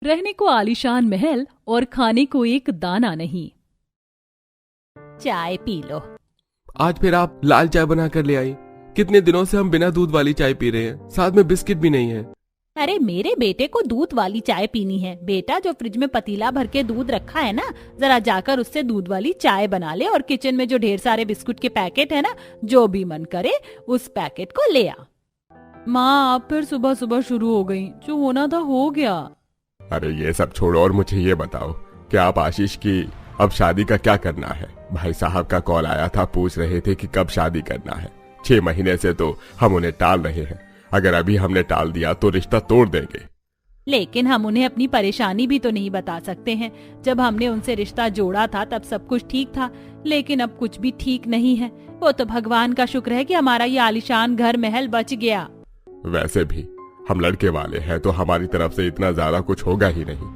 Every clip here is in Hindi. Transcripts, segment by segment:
रहने को आलीशान महल और खाने को एक दाना नहीं। चाय पी लो। आज फिर आप लाल चाय बना कर ले आई। कितने दिनों से हम बिना दूध वाली चाय पी रहे हैं, साथ में बिस्किट भी नहीं है। अरे मेरे बेटे को दूध वाली चाय पीनी है। बेटा, जो फ्रिज में पतीला भर के दूध रखा है ना, जरा जाकर उससे दूध वाली चाय बना ले और किचन में जो ढेर सारे बिस्कुट के पैकेट है ना, जो भी मन करे उस पैकेट को ले आ। माँ, आप फिर सुबह सुबह शुरू हो गई। जो होना था हो गया। अरे ये सब छोड़ो और मुझे ये बताओ कि आप आशीष की अब शादी का क्या करना है। भाई साहब का कॉल आया था, पूछ रहे थे कि कब शादी करना है। 6 महीने से तो हम उन्हें टाल रहे हैं। अगर अभी हमने टाल दिया तो रिश्ता तोड़ देंगे। लेकिन हम उन्हें अपनी परेशानी भी तो नहीं बता सकते हैं। जब हमने उनसे रिश्ता जोड़ा था तब सब कुछ ठीक था, लेकिन अब कुछ भी ठीक नहीं है। वो तो भगवान का शुक्र है कि हमारा ये आलीशान घर महल बच गया। वैसे भी हम लड़के वाले हैं तो हमारी तरफ से इतना ज्यादा कुछ होगा ही नहीं।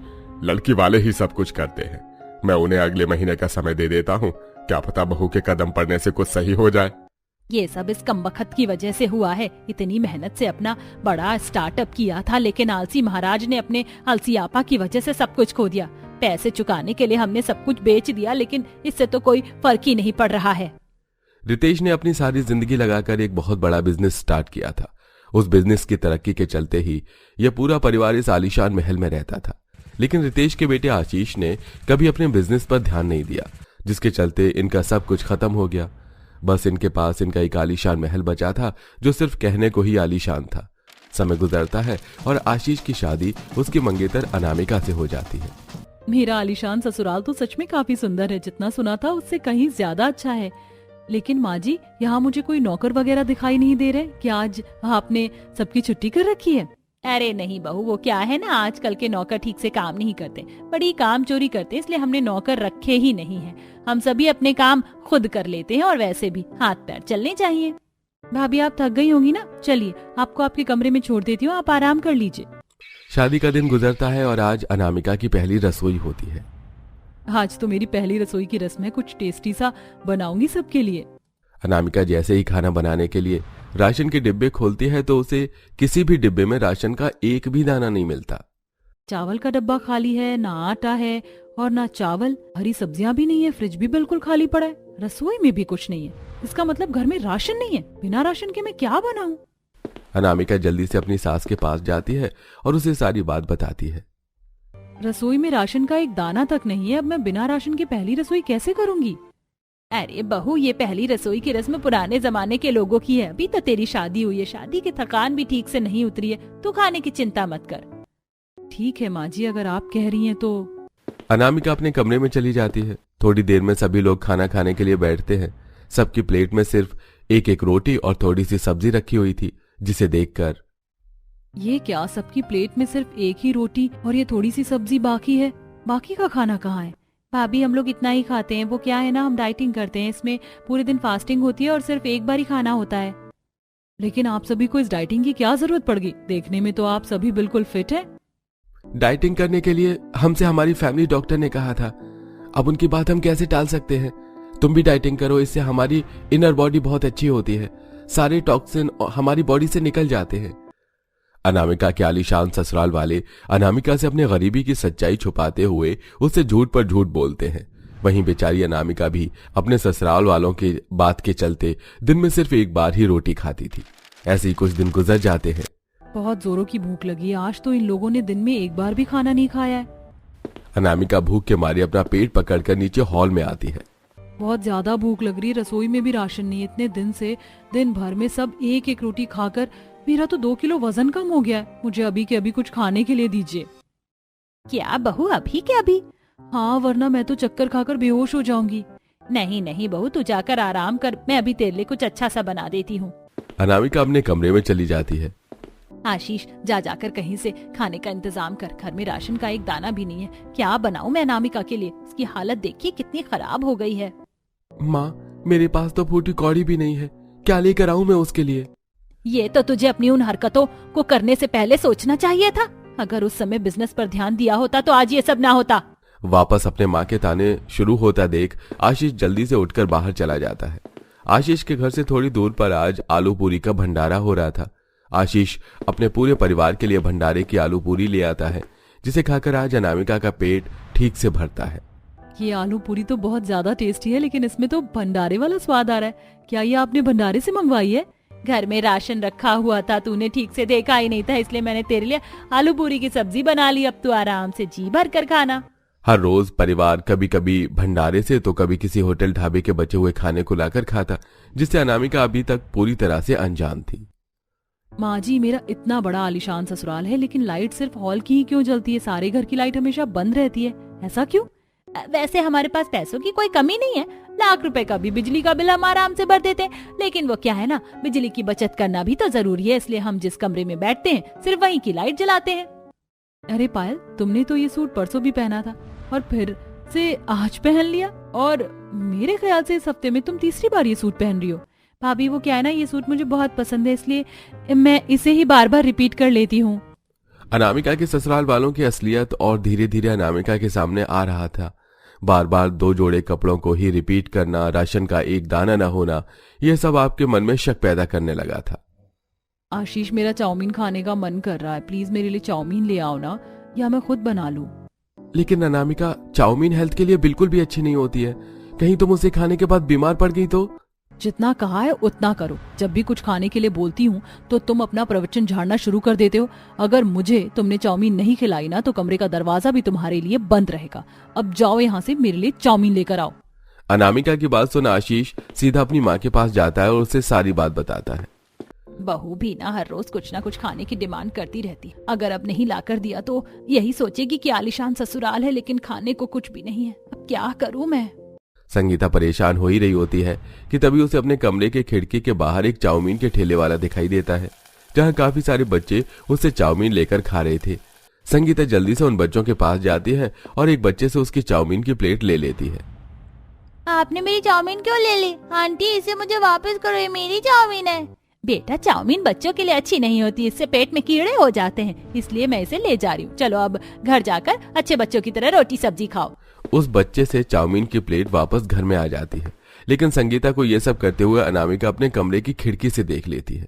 लड़की वाले ही सब कुछ करते हैं। मैं उन्हें अगले महीने का समय दे देता हूँ, क्या पता बहू के कदम पड़ने से कुछ सही हो जाए। ये सब इस कमबख्त की वजह से हुआ है। इतनी मेहनत से अपना बड़ा स्टार्टअप किया था, लेकिन आलसी महाराज ने अपने आलसी आपा की वजह से सब कुछ खो दिया। पैसे चुकाने के लिए हमने सब कुछ बेच दिया, लेकिन इससे तो कोई फर्क ही नहीं पड़ रहा है। रितेश ने अपनी सारी जिंदगी लगाकर एक बहुत बड़ा बिजनेस स्टार्ट किया था। उस बिजनेस की तरक्की के चलते ही यह पूरा परिवार इस आलीशान महल में रहता था। लेकिन रितेश के बेटे आशीष ने कभी अपने बिजनेस पर ध्यान नहीं दिया, जिसके चलते इनका सब कुछ खत्म हो गया। बस इनके पास इनका एक आलीशान महल बचा था, जो सिर्फ कहने को ही आलीशान था। समय गुजरता है और आशीष की शादी उसकी मंगेतर अनामिका से हो जाती है। मेरा आलीशान ससुराल तो सच में काफी सुंदर है। जितना सुना था उससे कहीं ज्यादा अच्छा है। लेकिन माँ जी, यहाँ मुझे कोई नौकर वगैरह दिखाई नहीं दे रहे। क्या आज आपने सबकी छुट्टी कर रखी है? अरे नहीं बहू, वो क्या है ना, आजकल के नौकर ठीक से काम नहीं करते, बड़ी काम चोरी करते, इसलिए हमने नौकर रखे ही नहीं है। हम सभी अपने काम खुद कर लेते हैं और वैसे भी हाथ पैर चलने चाहिए। भाभी, आप थक गई होंगी ना, चलिए आपको आपके कमरे में छोड़ देती हूँ, आप आराम कर लीजिए। शादी का दिन गुजरता है और आज अनामिका की पहली रसोई होती है। आज तो मेरी पहली रसोई की रस्म है, कुछ टेस्टी सा बनाऊंगी सबके लिए। अनामिका जैसे ही खाना बनाने के लिए राशन के डिब्बे खोलती है तो उसे किसी भी डिब्बे में राशन का एक भी दाना नहीं मिलता। चावल का डब्बा खाली है, ना आटा है और ना चावल। हरी सब्जियां भी नहीं है, फ्रिज भी बिल्कुल खाली पड़ा है, रसोई में भी कुछ नहीं है। इसका मतलब घर में राशन नहीं है। बिना राशन के मैं क्या बनाऊं? अनामिका जल्दी से अपनी सास के पास जाती है और उसे सारी बात बताती है। रसोई में राशन का एक दाना तक नहीं है, अब मैं बिना राशन के पहली रसोई कैसे करूंगी? अरे बहू, ये पहली रसोई की रस्म पुराने जमाने के लोगों की है। अभी तो तेरी शादी हुई है, शादी की थकान भी ठीक से नहीं उतरी है, तू खाने की चिंता मत कर। ठीक है माँ जी, अगर आप कह रही हैं तो। अनामिका अपने कमरे में चली जाती है। थोड़ी देर में सभी लोग खाना खाने के लिए बैठते हैं। सबकी प्लेट में सिर्फ एक एक रोटी और थोड़ी सी सब्जी रखी हुई थी, जिसे देखकर ये क्या, सबकी प्लेट में सिर्फ एक ही रोटी और ये थोड़ी सी सब्जी बाकी है? बाकी का खाना कहाँ है? भाभी, हम लोग इतना ही खाते हैं। वो क्या है ना, हम डाइटिंग करते हैं, इसमें पूरे दिन फास्टिंग होती है और सिर्फ एक बार ही खाना होता है। लेकिन आप सभी को इस डाइटिंग की क्या जरूरत पड़ गई? देखने में तो आप सभी बिल्कुल फिट हैं। डाइटिंग करने के लिए हमसे हमारी फैमिली डॉक्टर ने कहा था। अब उनकी बात हम कैसे टाल सकते हैं? तुम भी डाइटिंग करो, इससे हमारी इनर बॉडी बहुत अच्छी होती है। सारे टॉक्सिन हमारी बॉडी से निकल जाते हैं। अनामिका के आलीशान ससुराल वाले अनामिका से अपने गरीबी की सच्चाई छुपाते हुए उससे झूठ पर झूठ बोलते हैं। वहीं बेचारी अनामिका भी अपने ससुराल वालों की बात के चलते दिन में सिर्फ एक बार ही रोटी खाती थी। ऐसे ही कुछ दिन गुजर जाते हैं। बहुत जोरों की भूख लगी है। आज तो इन लोगों ने दिन में एक बार भी खाना नहीं खाया है। अनामिका भूख के मारे अपना पेट पकड़कर नीचे हॉल में आती है। बहुत ज्यादा भूख लग रही है, रसोई में भी राशन नहीं है। इतने दिन से दिन भर में सब एक एक रोटी खाकर मेरा तो 2 किलो वजन कम हो गया है। मुझे अभी के अभी कुछ खाने के लिए दीजिए। क्या बहू, अभी के अभी? हाँ, वरना मैं तो चक्कर खाकर बेहोश हो जाऊंगी। नहीं नहीं बहू, तू जाकर आराम कर, मैं अभी तेरे लिए कुछ अच्छा सा बना देती हूँ। अनामिका अपने कमरे में चली जाती है। आशीष, जा जाकर कहीं से खाने का इंतजाम कर। घर में राशन का एक दाना भी नहीं है। क्या बनाऊं मैं अनामिका के लिए? इसकी हालत देखिए कितनी खराब हो गई है। माँ, मेरे पास तो फूटी कौड़ी भी नहीं है, क्या लेकर आऊं मैं उसके लिए? ये तो तुझे अपनी उन हरकतों को करने से पहले सोचना चाहिए था। अगर उस समय बिजनेस पर ध्यान दिया होता तो आज ये सब ना होता। वापस अपने माँ के ताने शुरू होता देख आशीष जल्दी से उठकर बाहर चला जाता है। आशीष के घर से थोड़ी दूर पर आज आलू पूरी का भंडारा हो रहा था। आशीष अपने पूरे परिवार के लिए भंडारे की आलू पूरी ले आता है, जिसे खाकर आज अनामिका का पेट ठीक से भरता है। ये आलू पूरी तो बहुत ज्यादा टेस्टी है, लेकिन इसमें तो भंडारे वाला स्वाद आ रहा है। क्या ये आपने भंडारे से मंगवाई है? घर में राशन रखा हुआ था, तूने ठीक से देखा ही नहीं था, इसलिए मैंने तेरे लिए आलू पूरी की सब्जी बना ली। अब तू आराम से जी भर कर खाना। हर रोज परिवार कभी कभी भंडारे से तो कभी किसी होटल ढाबे के बचे हुए खाने को लाकर खाता, जिससे अनामिका अभी तक पूरी तरह से अनजान थी। माँ जी, मेरा इतना बड़ा आलीशान ससुराल है, लेकिन लाइट सिर्फ हॉल की ही क्यों जलती है? सारे घर की लाइट हमेशा बंद रहती है, ऐसा क्यों? वैसे हमारे पास पैसों की कोई कमी नहीं है, लाख रुपए का भी बिजली का बिल हम आराम से भर देते हैं। लेकिन वो क्या है ना, बिजली की बचत करना भी तो जरूरी है, इसलिए हम जिस कमरे में बैठते हैं सिर्फ वहीं की लाइट जलाते हैं। अरे पायल, तुमने तो ये सूट परसों भी पहना था और फिर से आज पहन लिया, और मेरे ख्याल से इस हफ्ते में तुम तीसरी बार ये सूट पहन रही हो। भाभी, वो क्या है ना, ये सूट मुझे बहुत पसंद है, इसलिए मैं इसे ही बार बार रिपीट कर लेती हूँ। अनामिका के ससुराल वालों की असलियत और धीरे धीरे अनामिका के सामने आ रहा था। बार बार 2 जोड़े कपड़ों को ही रिपीट करना, राशन का एक दाना न होना, यह सब आपके मन में शक पैदा करने लगा था। आशीष, मेरा चाउमीन खाने का मन कर रहा है, प्लीज मेरे लिए चाउमीन ले आओ ना, या मैं खुद बना लूं। लेकिन अनामिका, चाउमीन हेल्थ के लिए बिल्कुल भी अच्छी नहीं होती है, कहीं तुम उसे खाने के बाद बीमार पड़ गई तो? जितना कहा है उतना करो। जब भी कुछ खाने के लिए बोलती हूँ तो तुम अपना प्रवचन झाड़ना शुरू कर देते हो। अगर मुझे तुमने चाउमीन नहीं खिलाई ना तो कमरे का दरवाजा भी तुम्हारे लिए बंद रहेगा। अब जाओ यहाँ से, मेरे लिए चाउमीन लेकर आओ। अनामिका की बात सुन आशीष सीधा अपनी माँ के पास जाता है और उसे सारी बात बताता है। बहू भी ना हर रोज कुछ ना कुछ खाने की डिमांड करती रहती। अगर अब नहीं लाकर दिया तो यही सोचेगी कि आलीशान ससुराल है, लेकिन खाने को कुछ भी नहीं है। अब क्या करूँ मैं? संगीता परेशान हो ही रही होती है कि तभी उसे अपने कमरे के खिड़की के बाहर एक चाउमीन के ठेले वाला दिखाई देता है, जहां काफी सारे बच्चे उससे चाउमीन लेकर खा रहे थे। संगीता जल्दी से उन बच्चों के पास जाती है और एक बच्चे से उसकी चाउमीन की प्लेट ले लेती है। आपने मेरी चाउमीन क्यों ले ली? आंटी, इसे मुझे वापस करो, ये मेरी चाउमीन है। बेटा, चाउमीन बच्चों के लिए अच्छी नहीं होती, इससे पेट में कीड़े हो जाते हैं, इसलिए मैं इसे ले जा रही हूँ। चलो अब घर जाकर अच्छे बच्चों की तरह रोटी सब्जी खाओ। उस बच्चे से चाउमीन की प्लेट वापस घर में आ जाती है, लेकिन संगीता को यह सब करते हुए अनामिका अपने कमरे की खिड़की से देख लेती है।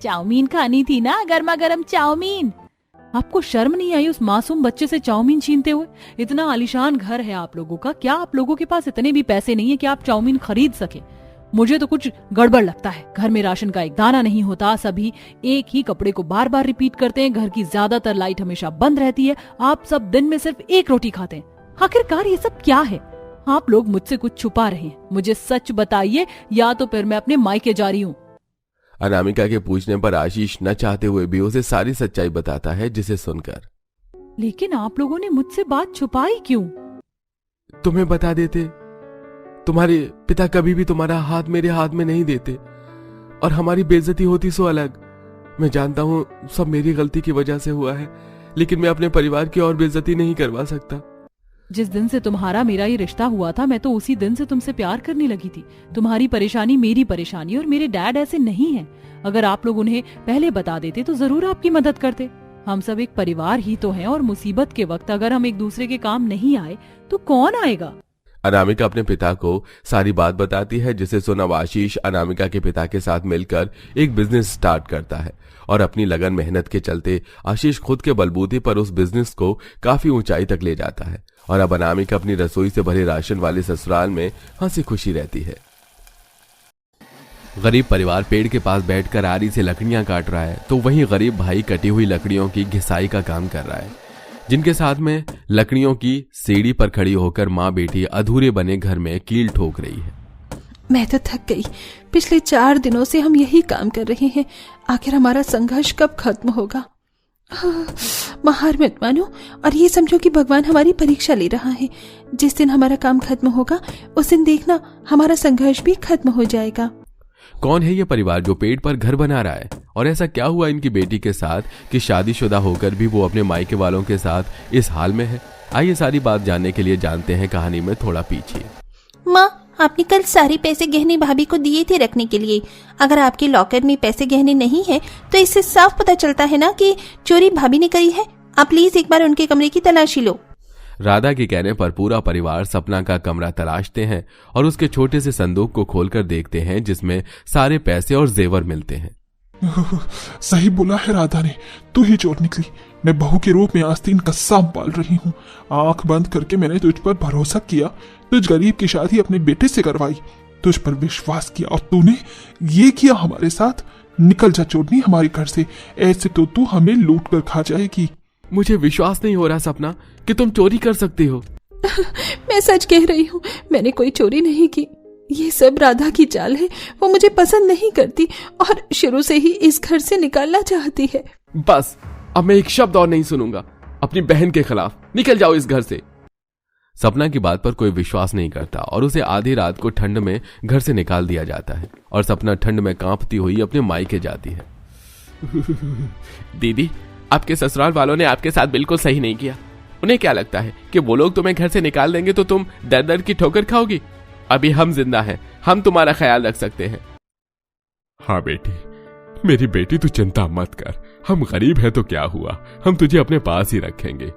चाउमीन खानी थी ना, गर्मा गर्म चाउमीन। आपको शर्म नहीं आई उस मासूम बच्चे से चाउमीन छीनते हुए? इतना आलीशान घर है आप लोगों का, क्या आप लोगों के पास इतने भी पैसे नहीं है कि आप चाउमीन खरीद सके? मुझे तो कुछ गड़बड़ लगता है। घर में राशन का एक दाना नहीं होता, सभी एक ही कपड़े को बार बार रिपीट करते हैं, घर की ज्यादातर लाइट हमेशा बंद रहती है, आप सब दिन में सिर्फ एक रोटी खाते हैं। आखिरकार ये सब क्या है? आप लोग मुझसे कुछ छुपा रहे हैं, मुझे सच बताइए या तो फिर मैं अपने मायके जा रही हूँ। अनामिका के पूछने पर आशीष न चाहते हुए भी उसे सारी सच्चाई बताता है, जिसे सुनकर लेकिन आप लोगों ने मुझसे बात छुपाई क्यों? तुम्हें बता देते, तुम्हारे पिता कभी भी तुम्हारा हाथ मेरे हाथ में नहीं देते और हमारी बेइज्जती होती सो अलग। मैं जानता हूँ सब मेरी गलती की वजह से हुआ है, लेकिन मैं अपने परिवार की और बेइज्जती नहीं करवा सकता। जिस दिन से तुम्हारा मेरा ये रिश्ता हुआ था, मैं तो उसी दिन से तुमसे प्यार करने लगी थी। तुम्हारी परेशानी मेरी परेशानी, और मेरे डैड ऐसे नहीं हैं। अगर आप लोग उन्हें पहले बता देते तो जरूर आपकी मदद करते। हम सब एक परिवार ही तो हैं, और मुसीबत के वक्त अगर हम एक दूसरे के काम नहीं आए तो कौन आएगा? अनामिका अपने पिता को सारी बात बताती है, जिसे सुन अब आशीष अनामिका के पिता के साथ मिलकर एक बिजनेस स्टार्ट करता है और अपनी लगन मेहनत के चलते आशीष खुद के बलबूते पर उस बिजनेस को काफी ऊंचाई तक ले जाता है। और अब अनामिका अपनी रसोई से भरे राशन वाले ससुराल में हंसी खुशी रहती है। गरीब परिवार पेड़ के पास बैठकर आरी से लकड़ियां काट रहा है, तो वहीं गरीब भाई कटी हुई लकड़ियों की घिसाई का काम कर रहा है, जिनके साथ में लकड़ियों की सीढ़ी पर खड़ी होकर माँ बेटी अधूरे बने घर में कील ठोक रही है। मैं तो थक गई। पिछले 4 दिनों से हम यही काम कर रहे हैं। आखिर हमारा संघर्ष कब खत्म होगा? हार मत मानो और ये समझो कि भगवान हमारी परीक्षा ले रहा है। जिस दिन हमारा काम खत्म होगा उस दिन देखना हमारा संघर्ष भी खत्म हो जाएगा। कौन है ये परिवार जो पेड़ पर घर बना रहा है? और ऐसा क्या हुआ इनकी बेटी के साथ कि शादीशुदा होकर भी वो अपने मायके वालों के साथ इस हाल में है? आइए सारी बात जानने के लिए जानते हैं कहानी में थोड़ा पीछे। माँ, आपने कल सारे पैसे गहने भाभी को दिए थे रखने के लिए। अगर आपके लॉकर में पैसे गहने नहीं है तो इससे साफ पता चलता है ना कि चोरी भाभी ने करी है। आप प्लीज एक बार उनके कमरे की तलाशी लो। राधा के कहने पर पूरा परिवार सपना का कमरा तलाशते हैं और उसके छोटे से संदूक को खोलकर देखते हैं, जिसमें सारे पैसे और जेवर मिलते हैं। सही बोला है राधा ने, तू ही चोर निकली। मैं बहू के रूप में आस्तीन का सांप पाल रही हूँ। आंख बंद करके मैंने तुझ पर भरोसा किया, तुझ गरीब की शादी अपने बेटे से करवाई, तुझ पर विश्वास किया और तूने ये किया हमारे साथ। निकल जा चोरनी हमारे घर से, ऐसे तो तू हमें लूट कर खा जाएगी। मुझे विश्वास नहीं हो रहा सपना कि तुम चोरी कर सकती हो। मैं सच कह रही हूँ, मैंने कोई चोरी नहीं की। ये सब राधा की चाल है। वो मुझे पसंद नहीं करती और शुरू से ही इस घर से निकालना चाहती है। बस अब मैं एक शब्द और नहीं सुनूंगा अपनी बहन के खिलाफ। निकल जाओ इस घर से। सपना की बात पर कोई विश्वास नहीं करता और उसे आधी रात को ठंड में घर से निकाल दिया जाता है और सपना ठंड में कांपती हुई अपने मायके जाती है। दीदी, आपके ससुराल वालों ने आपके साथ बिल्कुल सही नहीं किया। उन्हें क्या लगता है कि वो लोग तुम्हें घर से निकाल देंगे तो तुम दर दर की ठोकर खाओगी? अभी हम जिंदा हैं, हम तुम्हारा ख्याल रख सकते हैं। हाँ बेटी, मेरी बेटी तू चिंता मत कर। हम गरीब हैं तो क्या हुआ, हम तुझे अपने पास ही रखेंगे।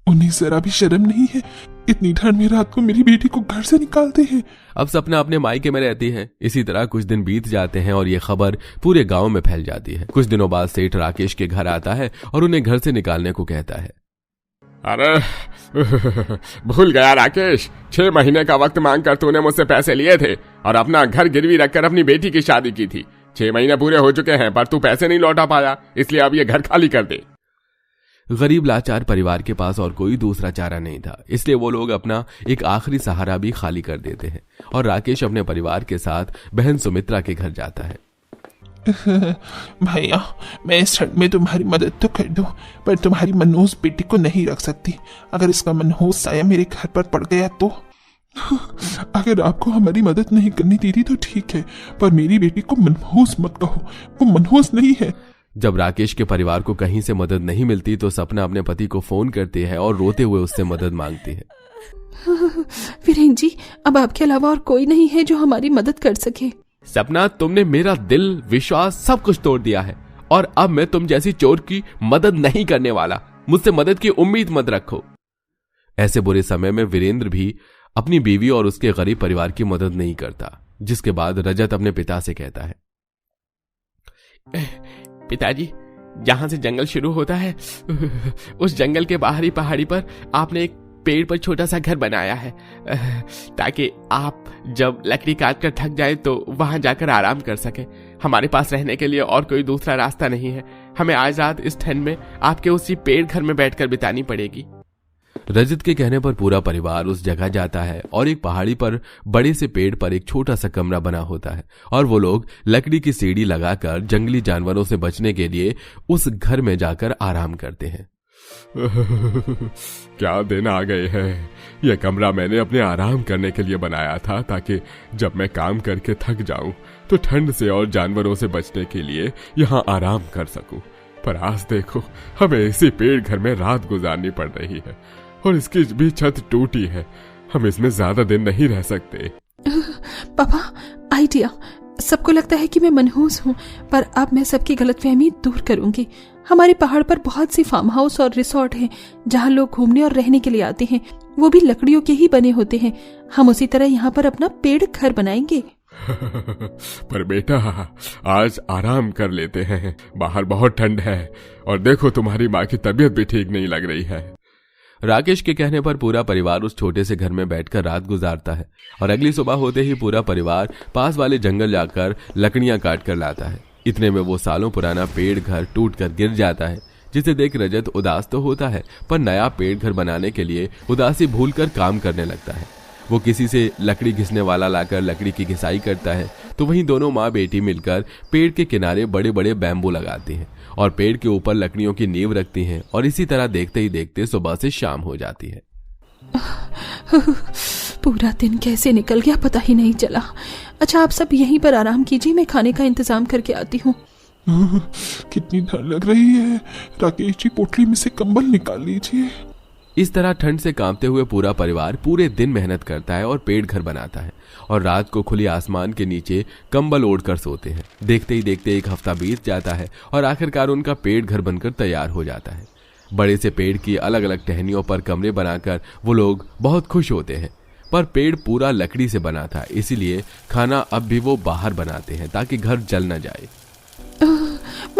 उन्हें जरा भी शर्म नहीं है, इतनी ठंड में रात को मेरी बेटी को घर से निकालते हैं। अब सपना अपने मायके में रहती है। इसी तरह कुछ दिन बीत जाते हैं और ये खबर पूरे गांव में फैल जाती है। कुछ दिनों बाद सेठ राकेश के घर आता है और उन्हें घर से निकालने को कहता है। अरे भूल गया राकेश, 6 महीने का वक्त मांगकर तूने मुझसे पैसे लिए थे और अपना घर गिरवी रखकर अपनी बेटी की शादी की थी। 6 महीने पूरे हो चुके हैं पर तू पैसे नहीं लौटा पाया, इसलिए अब ये घर खाली कर दे। गरीब लाचार परिवार के पास और कोई दूसरा चारा नहीं था, इसलिए वो लोग अपना एक आखिरी सहारा भी खाली कर देते हैं और राकेश अपने परिवार के साथ बहन सुमित्रा के घर जाता है। भैया, मैं इस ठंड में तुम्हारी मदद तो कर दूं, पर तुम्हारी मनहूस बेटी को नहीं रख सकती। अगर इसका मनहूस साया मेरे घर पर पड़ गया तो अगर आपको हमारी मदद नहीं करनी दीदी तो ठीक है, पर मेरी बेटी को मनहूस मत कहो, वो मनहूस नहीं है। जब राकेश के परिवार को कहीं से मदद नहीं मिलती तो सपना अपने पति को फोन करती है और रोते हुए उससे मदद मांगती है। वीरेन जी, अब आपके अलावा और कोई नहीं है जो हमारी मदद कर सके। सपना, तुमने मेरा दिल, विश्वास सब कुछ तोड़ दिया है और अब मैं तुम जैसी चोर की मदद नहीं करने वाला। मुझसे मदद की उम्मीद मत रखो। ऐसे बुरे समय में वीरेंद्र भी अपनी बीवी और उसके गरीब परिवार की मदद नहीं करता, जिसके बाद रजत अपने पिता से कहता है। पिताजी, जहां से जंगल शुरू होता है उस जंगल के बाहरी पहाड़ी पर आपने एक पेड़ पर छोटा सा घर बनाया है ताकि आप जब लकड़ी काट कर थक जाए तो वहां जाकर आराम कर सके। हमारे पास रहने के लिए और कोई दूसरा रास्ता नहीं है। हमें आज रात इस ठंड में आपके उसी पेड़ घर में बैठकर बितानी पड़ेगी। रजत के कहने पर पूरा परिवार उस जगह जाता है और एक पहाड़ी पर बड़े से पेड़ पर एक छोटा सा कमरा बना होता है और वो लोग लकड़ी की सीढ़ी लगाकर जंगली जानवरों से बचने के लिए उस घर में जाकर आराम करते हैं। क्या दिन आ गए हैं। यह कमरा मैंने अपने आराम करने के लिए बनाया था ताकि जब मैं काम करके थक जाऊं तो ठंड से और जानवरों से बचने के लिए यहाँ आराम कर सकूं। पर आज देखो, हमें इसी पेड़ घर में रात गुजारनी पड़ रही है और इसकी भी छत टूटी है। हम इसमें ज्यादा दिन नहीं रह सकते। पापा, आइडिया। सबको लगता है कि मैं मनहूस हूँ, पर अब मैं सबकी गलतफहमी दूर करूंगी। हमारे पहाड़ पर बहुत सी फार्म हाउस और रिसोर्ट हैं जहाँ लोग घूमने और रहने के लिए आते हैं। वो भी लकड़ियों के ही बने होते हैं। हम उसी तरह यहाँ पर अपना पेड़ घर बनाएंगे। पर बेटा, आज आराम कर लेते हैं। बाहर बहुत ठंड है और देखो तुम्हारी माँ की तबीयत भी ठीक नहीं लग रही है। राकेश के कहने पर पूरा परिवार उस छोटे से घर में बैठकर रात गुजारता है और अगली सुबह होते ही पूरा परिवार पास वाले जंगल जाकर लकड़ियां काट कर लाता है। इतने में वो सालों पुराना पेड़ घर टूट कर गिर जाता है, जिसे देख रजत उदास तो होता है पर नया पेड़ घर बनाने के लिए उदासी भूलकर काम करने लगता है। वो किसी से लकड़ी घिसने वाला लाकर लकड़ी की घिसाई करता है तो वहीं दोनों माँ बेटी मिलकर पेड़ के किनारे बड़े बड़े बैम्बू लगाती हैं और पेड़ के ऊपर लकड़ियों की नींव रखती हैं और इसी तरह देखते ही देखते सुबह से शाम हो जाती है। पूरा दिन कैसे निकल गया पता ही नहीं चला। अच्छा, आप सब यहीं पर आराम कीजिए, मैं खाने का इंतजाम करके आती हूँ। कितनी ठंड लग रही है। राकेश जी, पोटली में से कंबल निकाल लीजिए। इस तरह ठंड से कांपते हुए पूरा परिवार पूरे दिन मेहनत करता है और पेड़ घर बनाता है और रात को खुली आसमान के नीचे कंबल ओढ़कर सोते हैं। देखते ही देखते एक हफ्ता बीत जाता है और आखिरकार उनका पेड़ घर बनकर तैयार हो जाता है। बड़े से पेड़ की अलग अलग टहनियों पर कमरे बनाकर वो लोग बहुत खुश होते हैं, पर पेड़ पूरा लकड़ी से बना था, इसीलिए खाना अब भी वो बाहर बनाते हैं ताकि घर जल न जाए।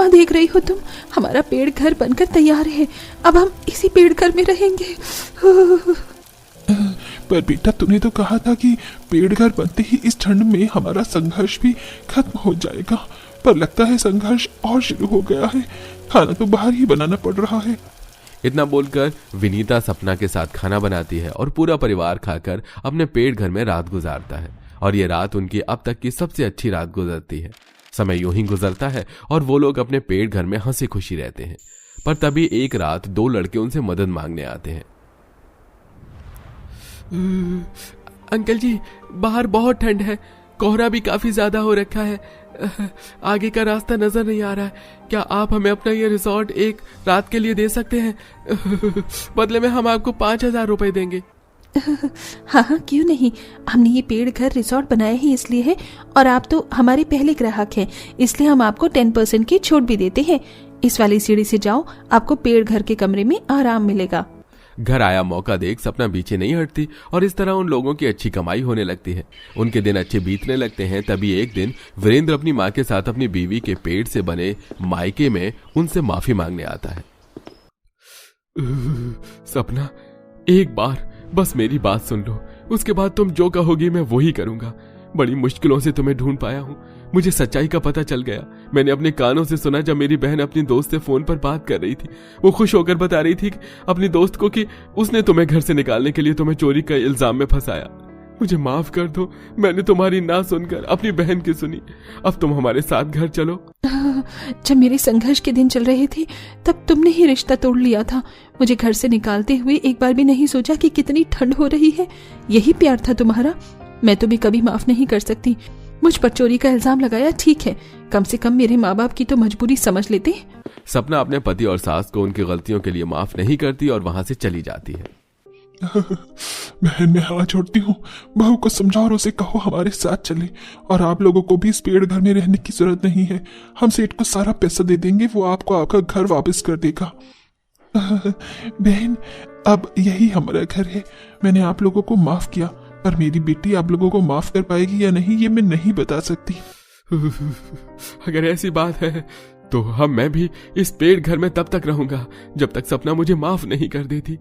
सपना देख रही हो तुम? हमारा पेड़ घर बनकर तैयार है, अब हम इसी पेड़ घर में रहेंगे। पर बेटा, तूने तो कहा था कि पेड़ घर बनते ही इस ठंड में हमारा संघर्ष भी खत्म हो जाएगा, पर लगता है संघर्ष और शुरू हो गया है। खाना तो बाहर ही बनाना पड़ रहा है। इतना बोलकर विनीता सपना के साथ खाना बनाती है और पूरा परिवार खाकर अपने पेड़ घर में रात गुजारता है। और ये रात उनकी अब तक की सबसे अच्छी रात गुजरती है। समय यूं ही गुजरता है और वो लोग अपने पेड़ घर में हंसी खुशी रहते हैं। पर तभी एक रात 2 लड़के उनसे मदद मांगने आते हैं। अंकल जी, बाहर बहुत ठंड है, कोहरा भी काफी ज्यादा हो रखा है, आगे का रास्ता नजर नहीं आ रहा है। क्या आप हमें अपना ये रिजॉर्ट एक रात के लिए दे सकते हैं? बदले में हम आपको 5,000 रुपए देंगे। हाँ हाँ, क्यों नहीं। हमने ये पेड़ घर रिसोर्ट बनाया ही इसलिए है, और आप तो हमारे पहले ग्राहक हैं, इसलिए हम आपको 10% की छूट भी देते हैं। इस वाली सीढ़ी से जाओ, आपको पेड़ घर के कमरे में आराम मिलेगा। घर आया मौका देख सपना पीछे नहीं हटती और इस तरह उन लोगों की अच्छी कमाई होने लगती है। उनके दिन अच्छे बीतने लगते हैं। तभी एक दिन वीरेंद्र अपनी माँ के साथ अपनी बीवी के पेड़ से बने मायके में उनसे माफी मांगने आता है। सपना, एक बार बस मेरी बात सुन लो, उसके बाद तुम जो कहोगी मैं वो ही करूंगा। बड़ी मुश्किलों से तुम्हें ढूंढ पाया हूँ। मुझे सच्चाई का पता चल गया। मैंने अपने कानों से सुना जब मेरी बहन अपनी दोस्त से फोन पर बात कर रही थी। वो खुश होकर बता रही थी अपनी दोस्त को कि उसने तुम्हें घर से निकालने के लिए तुम्हें चोरी का इल्जाम में फंसाया। मुझे माफ कर दो, मैंने तुम्हारी ना सुनकर अपनी बहन की सुनी। अब तुम हमारे साथ घर चलो। जब मेरे संघर्ष के दिन चल रहे थे तब तुमने ही रिश्ता तोड़ लिया था। मुझे घर से निकालते हुए एक बार भी नहीं सोचा कि कितनी ठंड हो रही है। यही प्यार था तुम्हारा? मैं तुम्हें कभी माफ नहीं कर सकती। मुझ पर चोरी का इल्जाम लगाया, ठीक है, कम से कम मेरे माँ बाप की तो मजबूरी समझ लेते। सपना अपने पति और सास को उनकी गलतियों के लिए माफ नहीं करती और वहां से चली जाती है। बहन, मैं हाथ जोड़ती हूँ, बहू को समझाओ और उसे कहो हमारे साथ चले। और आप लोगों को भी इस पेड़ घर में रहने की जरूरत नहीं है। हम सेठ को सारा पैसा दे देंगे, वो आपको आपका घर वापस कर देगा। बहन, अब यही हमारा घर है। मैंने आप लोगों को माफ किया, पर मेरी बेटी आप लोगों को माफ कर पाएगी या नहीं ये मैं नहीं बता सकती। अगर ऐसी बात है तो मैं भी इस पेड़ घर में तब तक रहूंगा जब तक सपना मुझे माफ नहीं कर देती।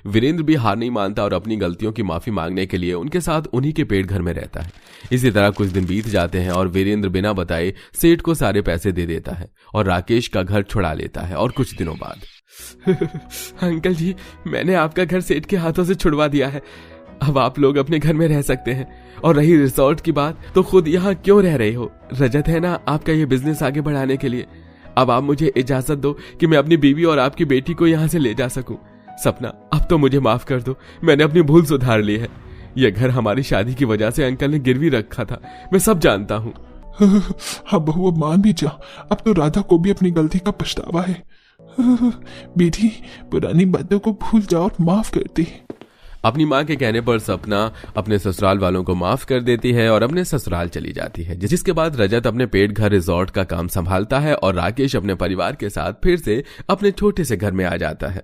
वीरेंद्र भी हार नहीं मानता और अपनी गलतियों की माफी मांगने के लिए उनके साथ उन्हीं के पेड़ घर में रहता है। इसी तरह कुछ दिन बीत जाते हैं और वीरेंद्र बिना बताए सेठ को सारे पैसे दे देता है और राकेश का घर छुड़ा लेता है। और कुछ दिनों बाद अंकल जी, मैंने आपका घर सेठ के हाथों से छुड़वा दिया है। अब आप लोग अपने घर में रह सकते हैं। और रही रिसोर्ट की बात, तो खुद यहाँ क्यों रह रहे हो? रजत है ना आपका ये बिजनेस आगे बढ़ाने के लिए। अब आप मुझे इजाजत दो कि मैं अपनी बीवी और आपकी बेटी को यहाँ से ले जा सकूं। सपना, अब तो मुझे माफ कर दो, मैंने अपनी भूल सुधार ली है। यह घर हमारी शादी की वजह से अंकल ने गिरवी रखा था, मैं सब जानता हूँ। हाँ बहू, अब मान भी जा। अब तो राधा को भी अपनी गलती का पछतावा है। बेटी, पुरानी बातों को भूल जाओ और माफ कर दे। अपनी माँ के कहने पर सपना अपने ससुराल वालों को माफ कर देती है और अपने ससुराल चली जाती है, जिसके बाद रजत अपने पेट घर रिजॉर्ट का काम संभालता है और राकेश अपने परिवार के साथ फिर से अपने छोटे से घर में आ जाता है।